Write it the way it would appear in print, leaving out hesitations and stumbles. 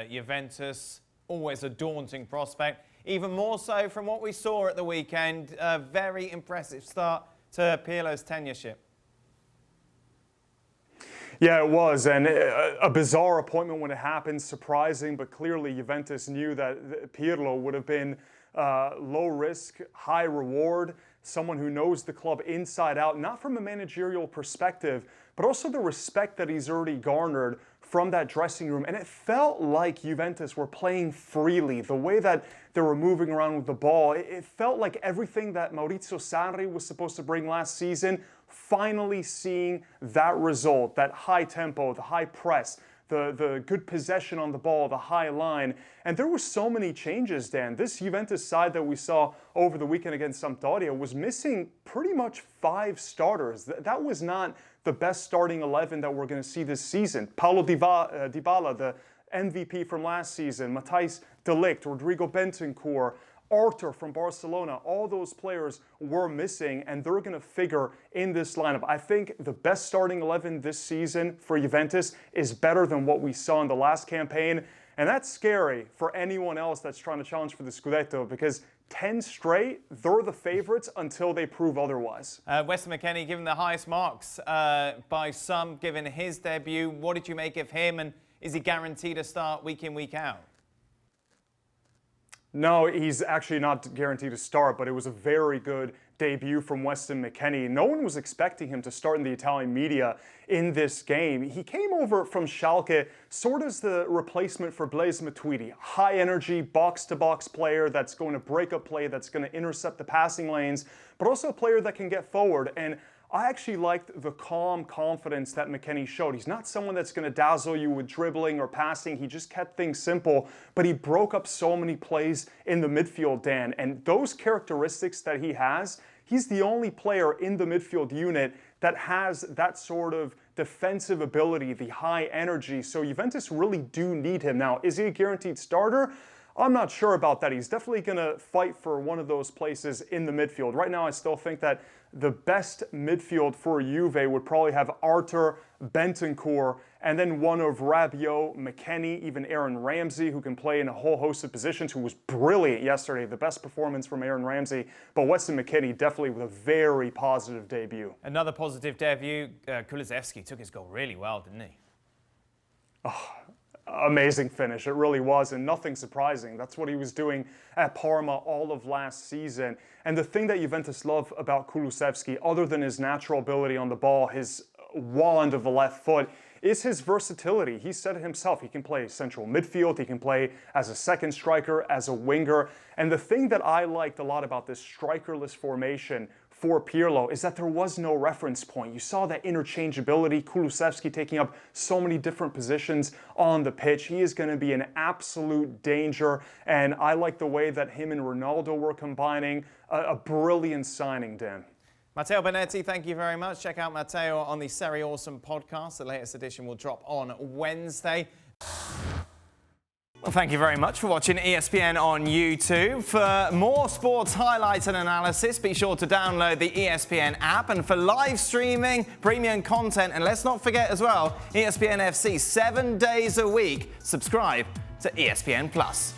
Juventus, always a daunting prospect, even more so from what we saw at the weekend. A very impressive start to Pirlo's tenureship. Yeah, it was, and a bizarre appointment when it happened, surprising, but clearly Juventus knew that Pirlo would have been low risk, high reward, someone who knows the club inside out, not from a managerial perspective, but also the respect that he's already garnered from that dressing room. And it felt like Juventus were playing freely. The way that they were moving around with the ball, it felt like everything that Maurizio Sarri was supposed to bring last season, finally seeing that result, that high tempo, the high press, the good possession on the ball, the high line. And there were so many changes, Dan. This Juventus side that we saw over the weekend against Sampdoria was missing pretty much 5 starters. That was not the best starting 11 that we're going to see this season. Paulo Dybala, the MVP from last season, Matthijs de Ligt, Rodrio Betancour, Arthur from Barcelona, all those players were missing, and they're going to figure in this lineup. I think the best starting 11 this season for Juventus is better than what we saw in the last campaign, and that's scary for anyone else that's trying to challenge for the Scudetto, because 10 straight, they're the favorites until they prove otherwise. Weston McKennie given the highest marks by some, given his debut. What did you make of him, and is he guaranteed to start week in, week out? No, he's actually not guaranteed to start, but it was a very good debut from Weston McKennie. No one was expecting him to start in the Italian media in this game. He came over from Schalke sort of as the replacement for Blaise Matuidi. High energy, box-to-box player that's going to break up play, that's going to intercept the passing lanes, but also a player that can get forward. And I actually liked the calm confidence that McKennie showed. He's not someone that's going to dazzle you with dribbling or passing. He just kept things simple, but he broke up so many plays in the midfield, Dan. And those characteristics that he has, he's the only player in the midfield unit that has that sort of defensive ability, the high energy. So Juventus really do need him. Now, is he a guaranteed starter? I'm not sure about that. He's definitely going to fight for one of those places in the midfield. Right now, I still think that the best midfield for Juve would probably have Arthur, Betancour, and then one of Rabiot, McKennie, even Adrian Ramsey, who can play in a whole host of positions, who was brilliant yesterday. The best performance from Adrian Ramsey. But Weston McKennie definitely with a very positive debut. Another positive debut. Kulusevski took his goal really well, didn't he? Oh, amazing finish. It really was, and nothing surprising. That's what he was doing at Parma all of last season. And the thing that Juventus love about Kulusevski, other than his natural ability on the ball, his wand of the left foot, is his versatility. He said it himself. He can play central midfield. He can play as a second striker, as a winger. And the thing that I liked a lot about this strikerless formation for Pirlo is that there was no reference point. You saw that interchangeability, Kulusevski taking up so many different positions on the pitch. He is going to be an absolute danger, and I like the way that him and Ronaldo were combining. A brilliant signing, Dan. Matteo Bonetti, thank you very much. Check out Matteo on the Serie Awesome podcast. The latest edition will drop on Wednesday. Well, thank you very much for watching ESPN on YouTube. For more sports highlights and analysis, be sure to download the ESPN app. And for live streaming, premium content, and let's not forget as well, ESPN FC 7 days a week. Subscribe to ESPN Plus.